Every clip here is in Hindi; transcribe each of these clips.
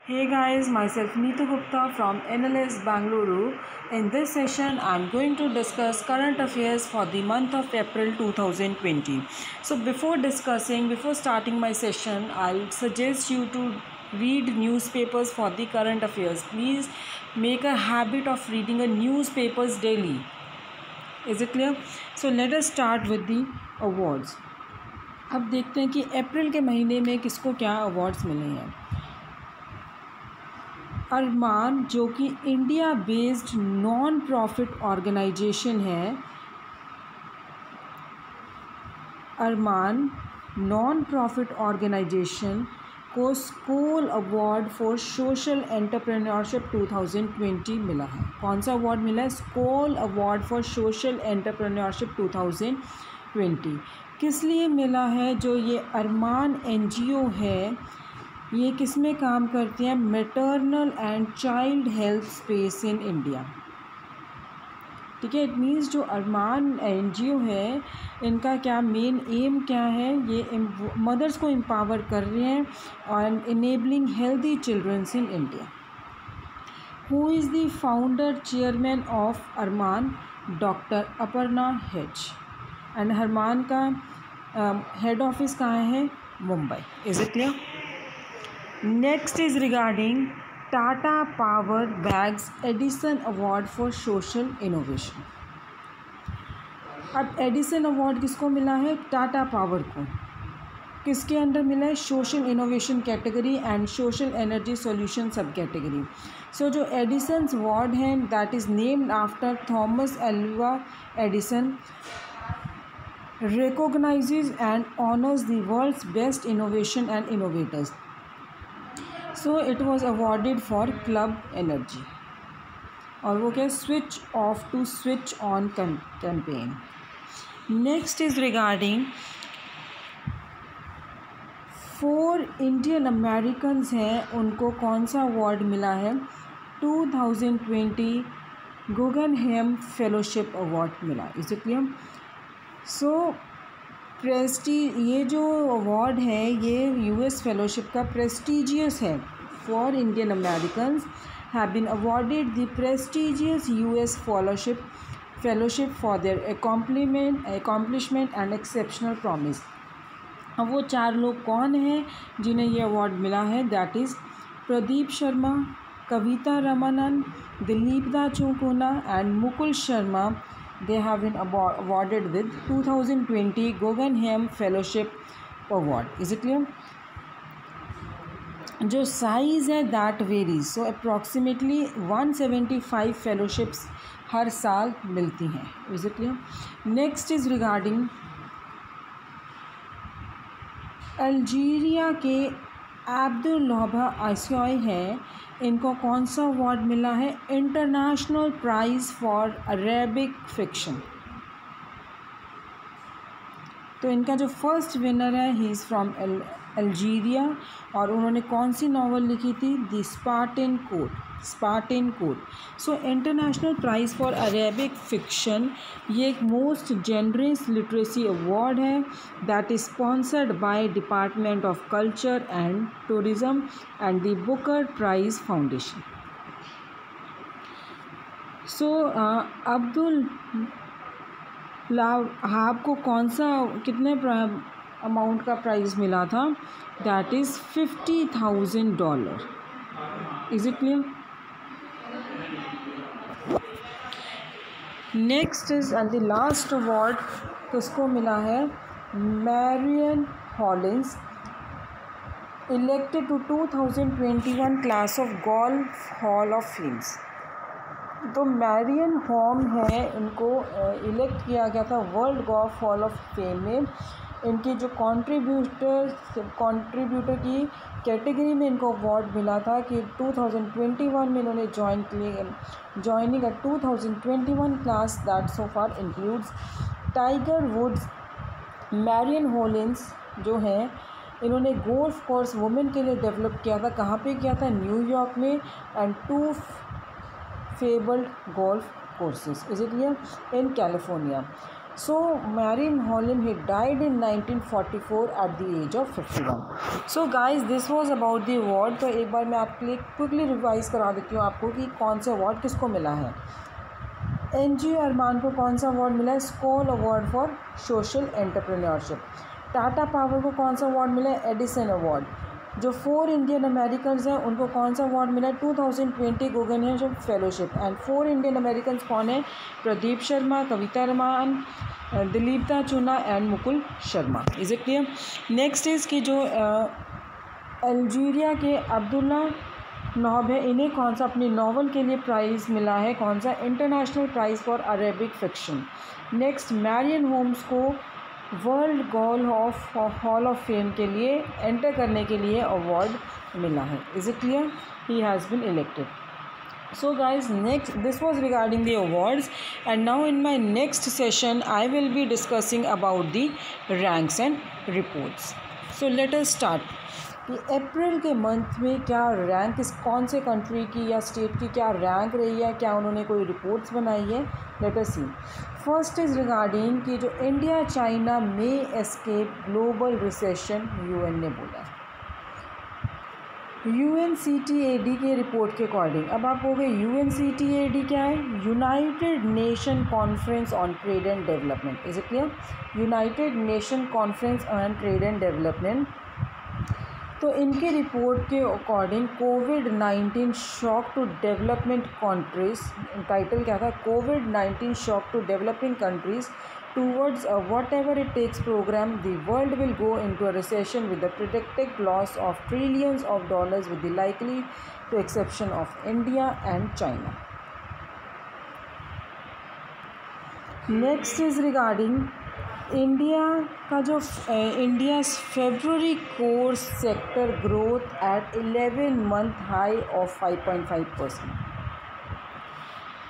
Hey guys, myself Neetu Gupta from NLS Bangalore. In this session, I'm going to discuss current affairs for the month of April 2020. So before starting my session, I'll suggest you to read newspapers for the current affairs. Please make a habit of reading a newspapers daily. Is it clear? So let us start with the awards. अब देखते हैं कि अप्रैल के महीने में किसको क्या अवार्ड्स मिले हैं। अरमान, जो कि India based non profit organisation है, अरमान नॉन प्रॉफिट ऑर्गेनाइजेशन को Skoll award for social entrepreneurship 2020 मिला है। कौन सा अवार्ड मिला है? Skoll award for social entrepreneurship 2020। किस लिए मिला है? जो ये अरमान एनजीओ है, ये किस में काम करती हैं? Maternal and child health space in India. ठीक है, इट मीन्स जो अरमान एनजीओ है, इनका क्या मेन एम क्या है? ये मदर्स को एम्पावर कर रहे हैं और enabling healthy childrens in India. Who is the founder chairman of Armaan? Doctor Aparna हेच। एंड अरमान का हेड ऑफिस कहाँ है? Mumbai. Is it clear? Next is regarding Tata Power Bags Edison Award for Social Innovation. अब एडिसन अवार्ड किसको मिला है? टाटा पावर को। किसके अंडर मिला है? Social innovation category and social energy solution sub category. So जो एडिसन अवार्ड है, that is named after Thomas Alva Edison, recognizes and honors the world's best innovation and innovators. So it was awarded for Club Energy, और वो क्या? Switch off to switch on campaign. Next is regarding 4 Indian Americans हैं, उनको कौन सा अवार्ड मिला है? 2020 गुगनहेम फेलोशिप अवार्ड मिला। Is it clear? सो ये जो अवार्ड है, ये यूएस फेलोशिप का प्रेस्टिजियस है। 4 Indian Americans have been awarded the prestigious US fellowship for their accomplishment and exceptional promise. अब वो 4 लोग कौन हैं जिन्हें ये अवार्ड मिला है? That is Pradeep Sharma, Kavita Ramanan, Dilip da Cunha and Mukul Sharma. They have been awarded with 2020 Guggenheim Fellowship Award. Is it clear? जो साइज़ है that varies, so approximately 175 fellowships हर साल मिलती हैं। Is it clear? Next is regarding Algeria के अब्दुल्लाह आसियाई हैं, इनको कौन सा अवार्ड मिला है? International prize for Arabic fiction. तो इनका जो फर्स्ट विनर है, ही इज़ फ्रॉम अल्जीरिया, और उन्होंने कौन सी नावल लिखी थी? The Spartan code. So international prize for Arabic fiction ये एक मोस्ट जेनरस लिटरेसी अवार्ड है that is sponsored by department of culture and tourism and the Booker prize foundation. So Abdul Hab को कौन सा, कितने अमाउंट का प्राइज़ मिला था? That is $50,000। Is it clear? Next is and the last award किसको मिला है? Marion Hollins, elected to 2021 class of golf hall of fames. तो मैरियन हॉम है, इनको इलेक्ट किया गया था world golf hall of fame में। इनकी जो कंट्रीब्यूटर की कैटेगरी में इनको अवार्ड मिला था कि 2021 में इन्होंने joining a 2021 class that so far includes Tiger Woods. Marion Hollins जो हैं, इन्होंने गोल्फ कोर्स वुमेन के लिए डेवलप किया था। कहाँ पे किया था? न्यूयॉर्क में। And 2 fabled golf courses, is it clear? In California. So Marion Holland, he died in 1944 at the age of 51. So guys, this was about the award. तो एक बार मैं आपके लिए क्विकली रिवाइज करा देती हूँ आपको कि कौन से अवार्ड किसको मिला है। NG अरमान को कौन सा अवार्ड मिला है? Skoll award for social entrepreneurship. Tata power को कौन सा अवार्ड मिला है? Edison award. जो 4 इंडियन अमेरिकन्स हैं उनको कौन सा अवार्ड मिला है? 2020 Guggenheim fellowship. And 4 Indian Americans कौन है? प्रदीप शर्मा, कविता रमान, दिलीपता चूना and Mukul Sharma. Is it clear? Next is कि जो अल्जीरिया के अब्दुल्ला नौब है, इन्हें कौन सा अपनी नावल के लिए प्राइज़ मिला है? कौन सा? International prize for Arabic fiction. Next, Marion Holmes को world golf of hall of fame के लिए एंटर करने के लिए अवार्ड मिला है। Is it clear? He has been elected. So guys, next, this was regarding the awards, and now in my next session I will be discussing about the ranks and reports. So let us start. कि अप्रैल के मंथ में क्या रैंक कौन से कंट्री की या स्टेट की क्या रैंक रही है, क्या उन्होंने कोई रिपोर्ट्स बनाई है? Let us see. First is regarding कि जो India China may escape global recession, UN ने बोला। UNCTAD के रिपोर्ट के अकॉर्डिंग, अब आप हो गए UNCTAD क्या है? United nation conference on trade and development. Is it clear? United nation conference on trade and development. तो इनके रिपोर्ट के अकॉर्डिंग कोविड-19 shock to development countries, title क्या था? कोविड-19 shock to developing countries towards a whatever it takes program, the world will go into a recession with the predicted loss of trillions of dollars with the likely to exception of India and China. Next is regarding India का जो India's February core sector growth at 11 month high of 5.5%।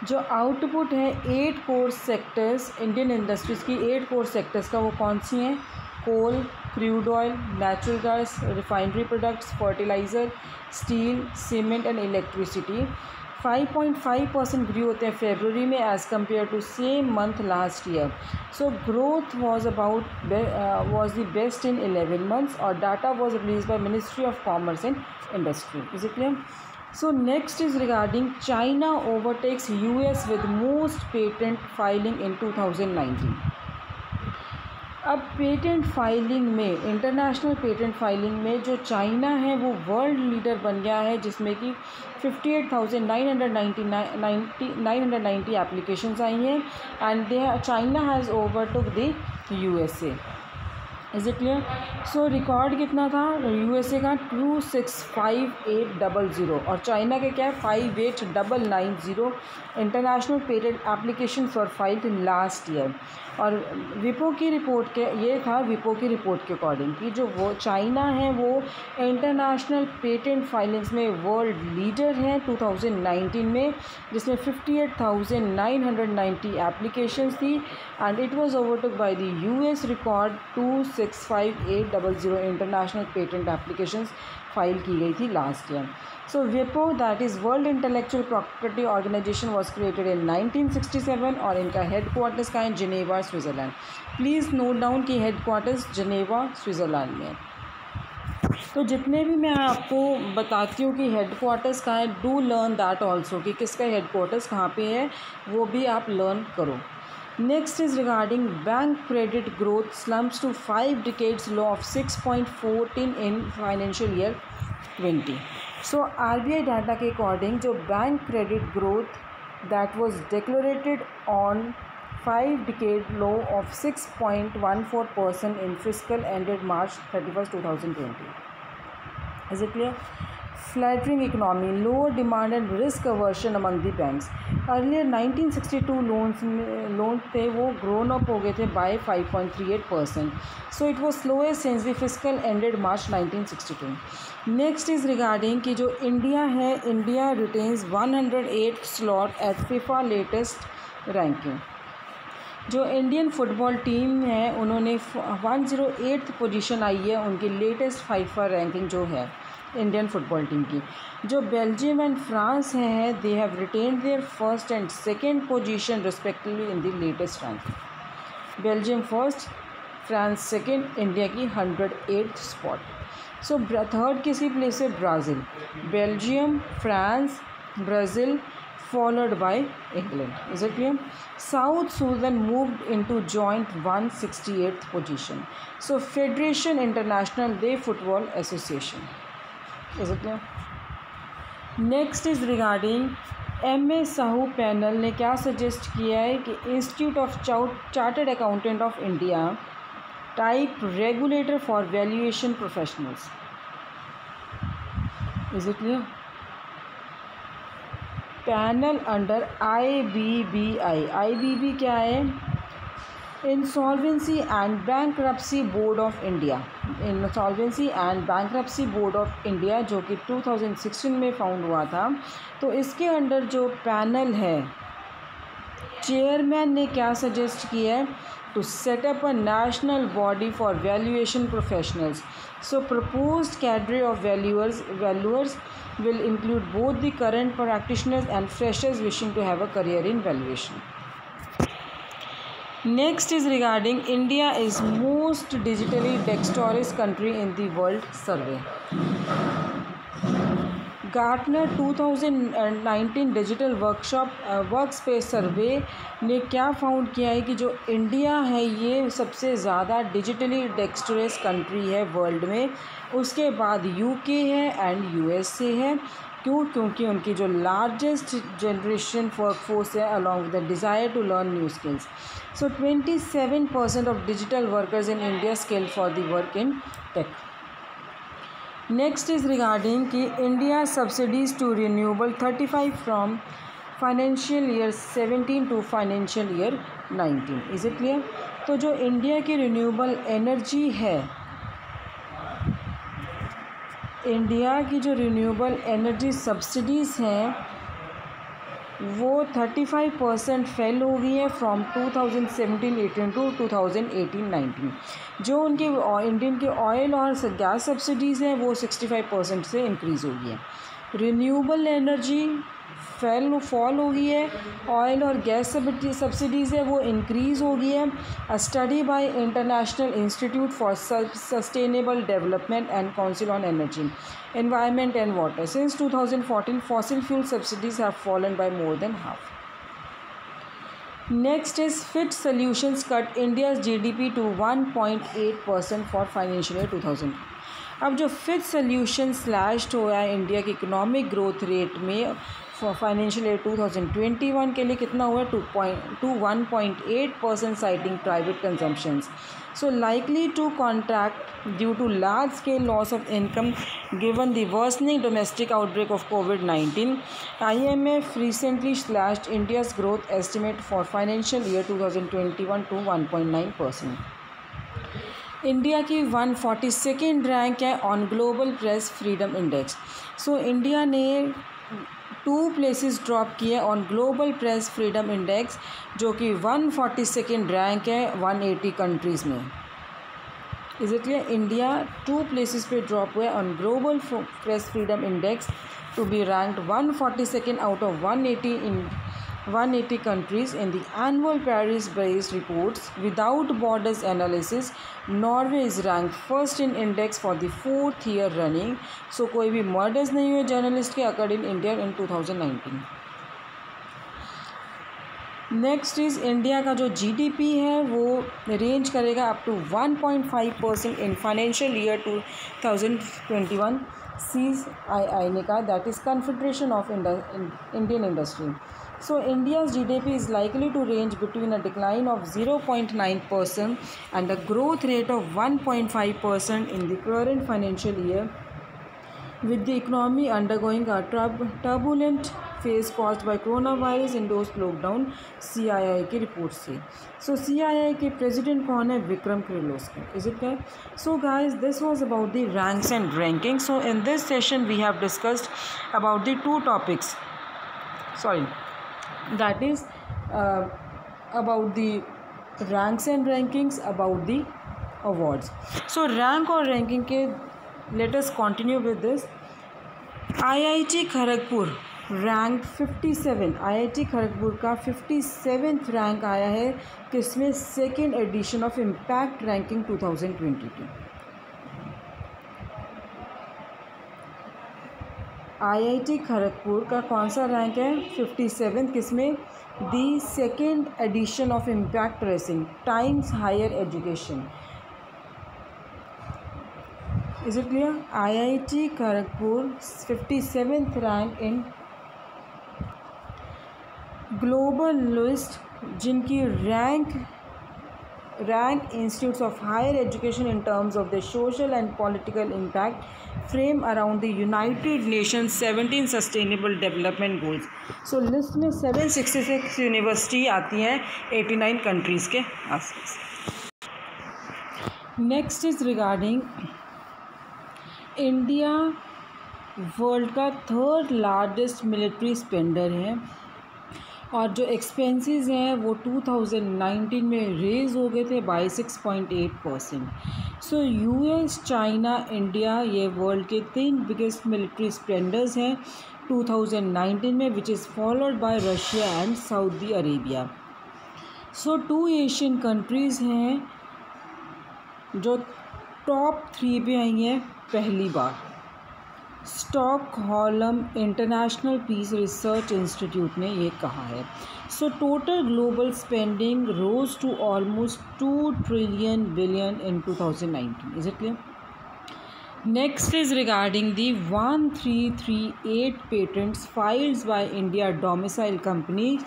जो आउटपुट है 8 कोर सेक्टर्स इंडियन इंडस्ट्रीज़ की, 8 कोर सेक्टर्स का, वो कौन सी हैं? Coal, crude oil, natural gas, refinery products, fertilizer, steel, cement and electricity. 5.5% grow होते हैं फरवरी में as compare to same month last year. So growth was the best in 11 months और data was release by ministry of commerce and industry. Is it clear? So next is regarding China overtakes US with most patent filing in 2019. अब पेटेंट फाइलिंग में, इंटरनेशनल पेटेंट फाइलिंग में जो चाइना है वो वर्ल्ड लीडर बन गया है, जिसमें कि 58,990 एप्लीकेशंस आई हैं and China has overtook the USA. Is it clear? So record कितना था USA का? 265,800 और चाइना के क्या है? 58,990 international patent application for filed last year. और विपो की रिपोर्ट के, ये था विपो की रिपोर्ट के अकॉर्डिंग कि जो वो चाइना है वो इंटरनेशनल पेटेंट फाइलिंग्स में वर्ल्ड लीडर है 2019 में, जिसमें 58,990 एप्लीकेशंस थी and it was overtook by the US record 265,800 international patent applications file की गई थी last year. So WIPO, that is World Intellectual Property Organization, was created in 1967 और इनका हेडक्वार्टर्स कहाँ है? Geneva, Switzerland. Please note down कि हेडक्वार्टर्स जिनेवा, स्विट्ज़रलैंड में है. तो जितने भी मैं आपको बताती हूँ कि हेडक्वार्टर्स कहाँ है, डू लर्न दैट ऑल्सो कि किसका हेडक्वार्टर्स कहाँ पे है, वो भी आप लर्न करो. Next is regarding bank credit growth slumps to 5 decades low of 6.14 in financial year 20. So RBI data के अकॉर्डिंग जो bank credit growth that was declarated on 5 decade low of 6.14% in fiscal ended March 31st, 2020. Is it clear? Flattering economy, lower demand and risk aversion among the banks. Earlier 1962 loan थे वो grown up हो गए थे by 5.38%. So it was slowest since the fiscal ended March 1962. Next is regarding कि जो इंडिया है, India retains 108th slot at FIFA latest ranking. जो इंडियन फुटबॉल टीम है उन्होंने 108th पोजीशन आई है उनकी लेटेस्ट FIFA रैंकिंग जो है इंडियन फुटबॉल टीम की. जो बेल्जियम एंड फ्रांस है they have retained their first and second position respectively in the latest ranking. Belgium first, France second, India की 108th स्पॉट। सो थर्ड किसी प्लेस है? Brazil. Belgium, France, Brazil followed by England. Is it clear? South Sudan moved into joint 168th position. So Federation International de Football Association. Is it clear? Next is regarding M.A. Sahu panel ने क्या सजेस्ट किया है कि institute of chartered accountant of India type regulator for valuation professionals. Is it clear? Panel under IBBI। IBB क्या है? Insolvency and bankruptcy board of India. Insolvency and bankruptcy board of India जो कि 2016 में फाउंड हुआ था। तो इसके अंडर जो पैनल है, चेयरमैन ने क्या सजेस्ट किया है? To set up a national body for valuation professionals. So proposed cadre of valuers will include both the current practitioners and freshers wishing to have a career in valuation. Next is regarding India is most digitally dexterous country in the world survey. Gartner 2019 digital workspace survey ने क्या फाउंड किया है कि जो इंडिया है ये सबसे ज़्यादा डिजिटली डेक्स्टरस कंट्री है वर्ल्ड में। उसके बाद UK है एंड USA है। क्यों? क्योंकि उनकी जो लार्जेस्ट जनरेशन वर्कफोर्स है along with the desire to learn new skills. So 27% of digital workers in India skilled for the work in tech. Next is regarding कि India subsidies to renewable 35 from financial year 17 to financial year 19। Is it clear? तो जो इंडिया की रिन्यूएबल एनर्जी है, इंडिया की जो रिन्यूएबल एनर्जी सब्सिडीज़ हैं वो 35% फेल हो गई है फ्रॉम 2017-18 टू 2018-19। जो उनके इंडियन के ऑयल और गैस सब्सिडीज़ हैं वो 65% से इंक्रीज़ हो गई है। रिन्यूएबल एनर्जी फॉल हो गई है, ऑयल और गैस सब्सिडीज़ है वो इंक्रीज़ हो गई है। अ study bye international institute for sustainable development and council on energy, environment and water. Since 2014, fossil fuel subsidies have fallen by more than half. Next is Fit Solutions cut India's GDP to 1.8% for financial year 2000. अब जो फिट सोल्यूशन स्लैश्ड हुआ है इंडिया की इकोनॉमिक ग्रोथ रेट में फाइनेंशियल ईयर 2021 के लिए कितना हुआ? 1.8% citing private consumptions. So likely to contract due to large scale loss of income given the worsening domestic outbreak of COVID-19. IMF recently slashed India's growth estimate for financial year 2021 to 1.9%. India की 142nd रैंक है on global press freedom index. So India ने 2 places ड्रॉप किए on global press freedom index जो कि 142nd रैंक है 180 कंट्रीज़ में। Is it clear? India 2 places पे ड्रॉप हुआ on global press freedom index to be ranked 142nd out of 180 countries in the annual Paris-based reports without borders analysis. Norway is ranked first in index for the 4th year running. So कोई भी murders नहीं हुए जर्नलिस्ट के according India in 2019। Next is India का जो GDP है वो रेंज करेगा up to 1.5% in financial year 2021। CII ने कहा that is confederation of Indian industry. So India's GDP is likely to range between a decline of 0.9% and a growth rate of 1.5% in the current financial year, with the economy undergoing a turbulent phase caused by coronavirus induced lockdown, CII की रिपोर्ट से। So CII के प्रेसिडेंट कौन है? Vikram Kirloskar. Is it clear? So guys, this was about the ranks and rankings. So in this session we have discussed about the 2 topics. That is about the ranks and rankings, about the awards. So rank और ranking के let us continue with this. IIT Kharagpur rank 57, IIT Kharagpur का 57th रैंक आया है किसमें, second edition of impact ranking 2022। IIT Kharagpur का कौन सा रैंक है, 57th, किसमें, the second edition of impact racing Times higher education. Is it clear? IIT Kharagpur 57th rank in global list, जिनकी rank institutes of higher education in terms of the social and political impact frame around the United Nations 17 sustainable development goals. So list में 766 यूनिवर्सिटी आती हैं 89 कंट्रीज़ के आसपास। Next is regarding India world का 3rd लार्जेस्ट मिलिट्री स्पेंडर है और जो एक्सपेंसेस हैं वो 2019 में रेज़ हो गए थे by 6.8%। So US, China, India ये वर्ल्ड के 3 बिगेस्ट मिलिट्री स्पेंडर्स हैं 2019 में, which is followed by Russia and Saudi Arabia. So 2 Asian countries हैं जो टॉप 3 पे आई हैं पहली बार। Stockholm international peace research institute ने ये कहा है। So total global spending rose to almost 2 trillion billion in 2019। Is it clear? Next is regarding the 1338 patents filed by India domicile company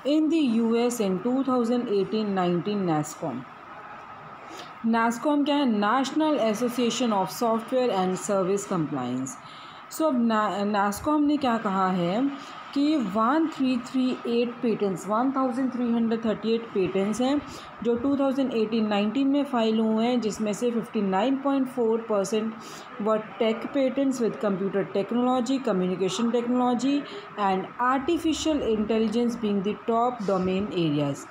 in the US in 2018-19 NASSCOM। NASSCOM क्या है? National association of software and service compliance. So अब NASSCOM ने क्या कहा है कि 1338 पेटेंट्स 1338 पेटेंट्स हैं जो 2018-19 में फाइल हुए हैं, जिसमें से 59.4% व tech patents with computer technology, communication technology and artificial intelligence being the top domain areas.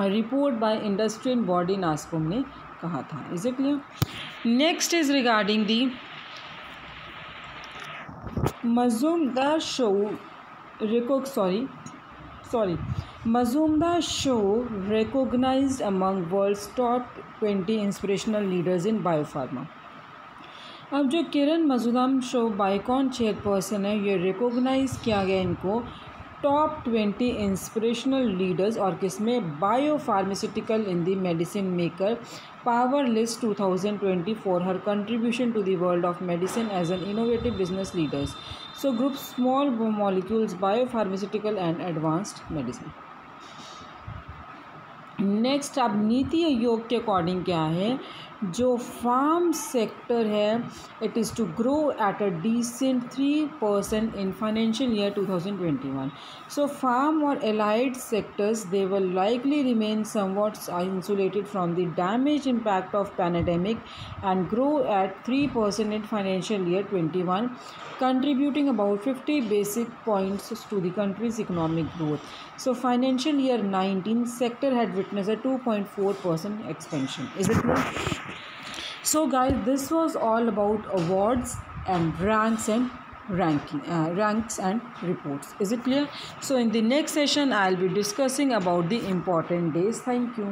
Report by industrial body NASSCOM ने कहा था। Is it clear? Next is regarding the Mazumdar show recognized among world's top 20 inspirational leaders in biopharma। अब जो किरण मजुमदार शो बाइकॉन चेयरपर्सन है, ये रिकॉग्नाइज किया गया इनको टॉप 20 इंस्पिरेशनल लीडर्स और किसमें, bio pharmaceutical in the medicine maker power list 2024, her contribution to the world of medicine as an innovative business leaders. So group small molecules, bio pharmaceutical and advanced medicine. Next अब नीति आयोग के अकॉर्डिंग क्या है, जो फार्म सेक्टर है it is to grow at a decent 3% in financial year 2021। So farm और allied sectors they will likely remain somewhat insulated from the damage impact of pandemic and grow at 3% in financial year 21, contributing about 50 basic points to the country's economic growth. So financial year 19 sector had witnessed a 2.4% expansion. Is it clear? So guys, this was all about awards and ranks and ranks and reports. Is it clear? So in the next session I'll be discussing about the important days. Thank you.